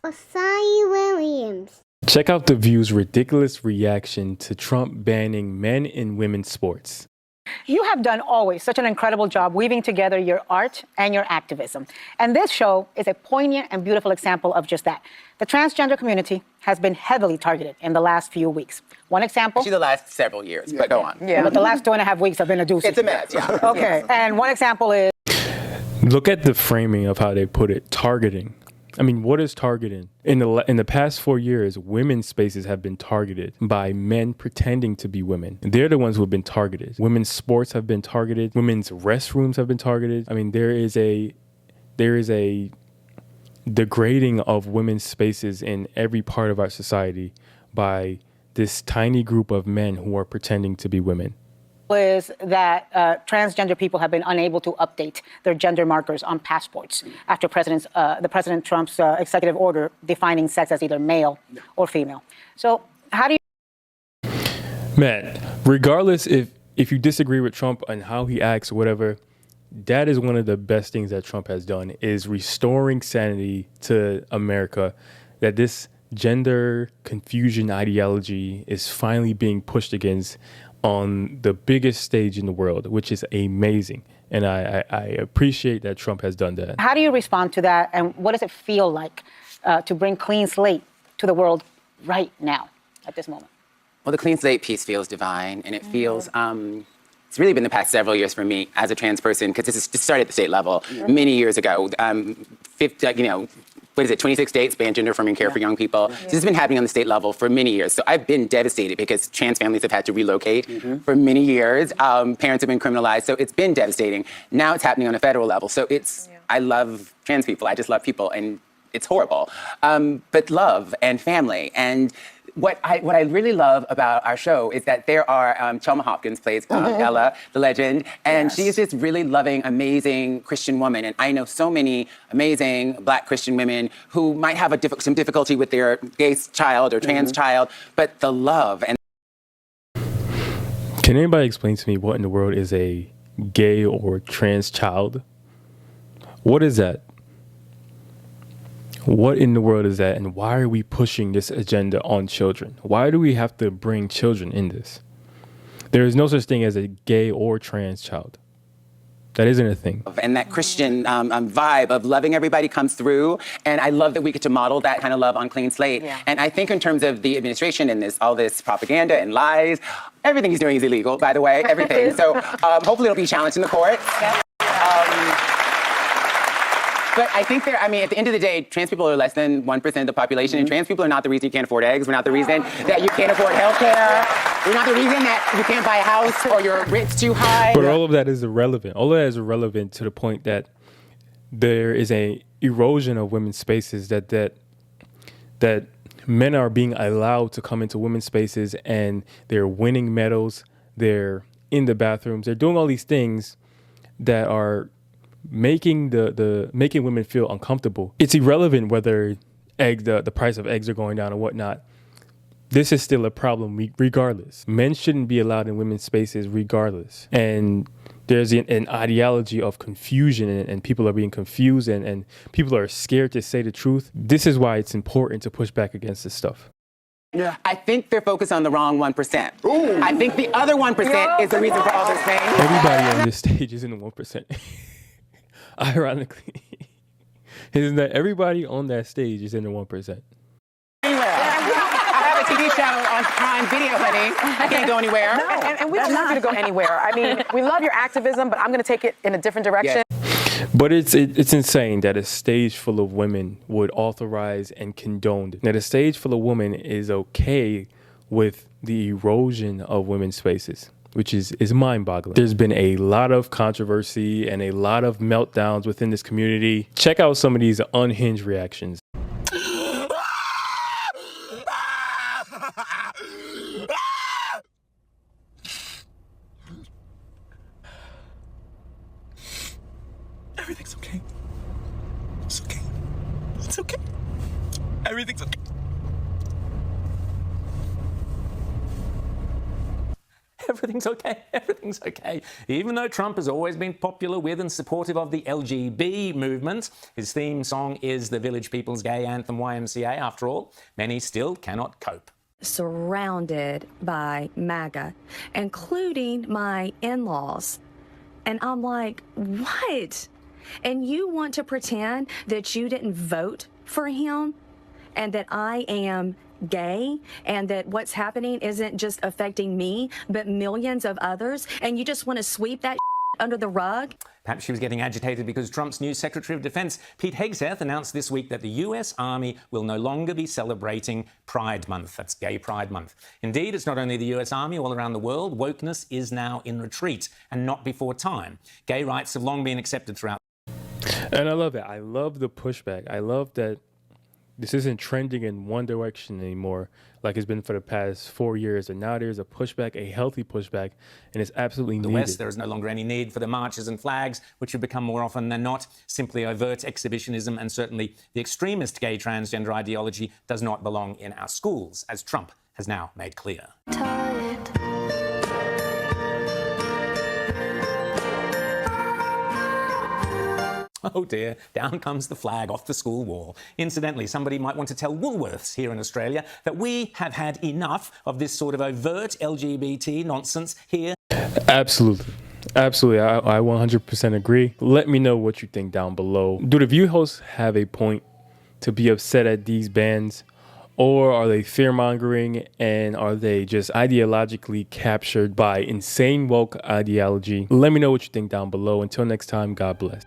Osai Williams. Check out The View's ridiculous reaction to Trump banning men in women's sports. You have done always such an incredible job weaving together your art and your activism. And this show is a poignant and beautiful example of just that. The transgender community has been heavily targeted in the last few weeks. One example. Actually, the last several years, but go on. Yeah, but the last 2.5 weeks have been a doozy. It's a mess, yeah. Okay, and one example is. Look at the framing of how they put it, targeting. I mean, what is targeting? In the past 4 years, women's spaces have been targeted by men pretending to be women. They're the ones who have been targeted. Women's sports have been targeted. Women's restrooms have been targeted. I mean, there is a degrading of women's spaces in every part of our society by this tiny group of men who are pretending to be women. Is that transgender people have been unable to update their gender markers on passports after President Trump's executive order defining sex as either male or female. So how do you... Man, regardless if you disagree with Trump and how he acts or whatever, that is one of the best things that Trump has done, is restoring sanity to America, that this gender confusion ideology is finally being pushed against on the biggest stage in the world, which is amazing. And I appreciate that Trump has done that. How do you respond to that? And what does it feel like to bring clean slate to the world right now at this moment? Well, the clean slate piece feels divine, and it feels, it's really been the past several years for me as a trans person, because this started at the state level many years ago. 26 states ban gender-affirming care for young people. So this has been happening on the state level for many years. So I've been devastated because trans families have had to relocate for many years. Parents have been criminalized, so it's been devastating. Now it's happening on a federal level. So I love trans people. I just love people, and it's horrible. But love and family and what I really love about our show is that there are, Chelma Hopkins plays Ella, the legend, and she's this really loving, amazing Christian woman. And I know so many amazing Black Christian women who might have some difficulty with their gay child or trans child, but the love and... Can anybody explain to me what in the world is a gay or trans child? What is that? What in the world is that, and why are we pushing this agenda on children? Why do we have to bring children in this? There is no such thing as a gay or trans child. That isn't a thing. And that Christian vibe of loving everybody comes through, and I love that we get to model that kind of love on Clean Slate. And I think in terms of the administration and all this propaganda and lies, everything he's doing is illegal, by the way, everything. So hopefully it'll be challenged in the court. But I think at the end of the day, trans people are less than 1% of the population, and trans people are not the reason you can't afford eggs. We're not the reason that you can't afford healthcare. We're not the reason that you can't buy a house or your rent's too high. But all of that is irrelevant. All of that is irrelevant to the point that there is a erosion of women's spaces, that men are being allowed to come into women's spaces and they're winning medals, they're in the bathrooms, they're doing all these things that are making making women feel uncomfortable. It's irrelevant whether the price of eggs are going down or whatnot. This is still a problem regardless. Men shouldn't be allowed in women's spaces regardless. And there's an ideology of confusion, and people are being confused, and people are scared to say the truth. This is why it's important to push back against this stuff. Yeah. I think they're focused on the wrong 1%. Ooh. I think the other 1% is the reason for all this pain. Everybody on this stage is in the 1%. Ironically, isn't that everybody on that stage is in the 1%? Anywhere. I have a TV show on Prime Video, honey. I can't go anywhere. No, and we don't want you to go anywhere. I mean, we love your activism, but I'm going to take it in a different direction. Yeah. But it's insane that a stage full of women would authorize and condone it. That a stage full of women is okay with the erosion of women's spaces, which is mind-boggling. There's been a lot of controversy and a lot of meltdowns within this community. Check out some of these unhinged reactions. Everything's okay. It's okay. It's okay. Everything's okay. Everything. everything's okay, everything's okay. Even though Trump has always been popular with and supportive of the LGB movement, his theme song is the Village People's gay anthem YMCA. After all, many still cannot cope. Surrounded by MAGA, including my in-laws. And I'm like, what? And you want to pretend that you didn't vote for him and that I am gay and that what's happening isn't just affecting me, but millions of others, and you just want to sweep that under the rug? Perhaps she was getting agitated because Trump's new Secretary of Defense, Pete Hegseth, announced this week that the US Army will no longer be celebrating Pride Month. That's Gay Pride Month. Indeed, it's not only the US Army, all around the world, wokeness is now in retreat and not before time. Gay rights have long been accepted throughout. And I love it. I love the pushback. I love that this isn't trending in one direction anymore like it's been for the past 4 years. And now there's a pushback, a healthy pushback, and it's absolutely needed. In the West, there is no longer any need for the marches and flags, which have become more often than not simply overt exhibitionism, and certainly the extremist gay transgender ideology does not belong in our schools, as Trump has now made clear. Oh dear, down comes the flag off the school wall. Incidentally, somebody might want to tell Woolworths here in Australia that we have had enough of this sort of overt LGBT nonsense here. Absolutely. Absolutely. I 100% agree. Let me know what you think down below. Do the View hosts have a point to be upset at these bans? Or are they fear-mongering, and are they just ideologically captured by insane woke ideology? Let me know what you think down below. Until next time, God bless.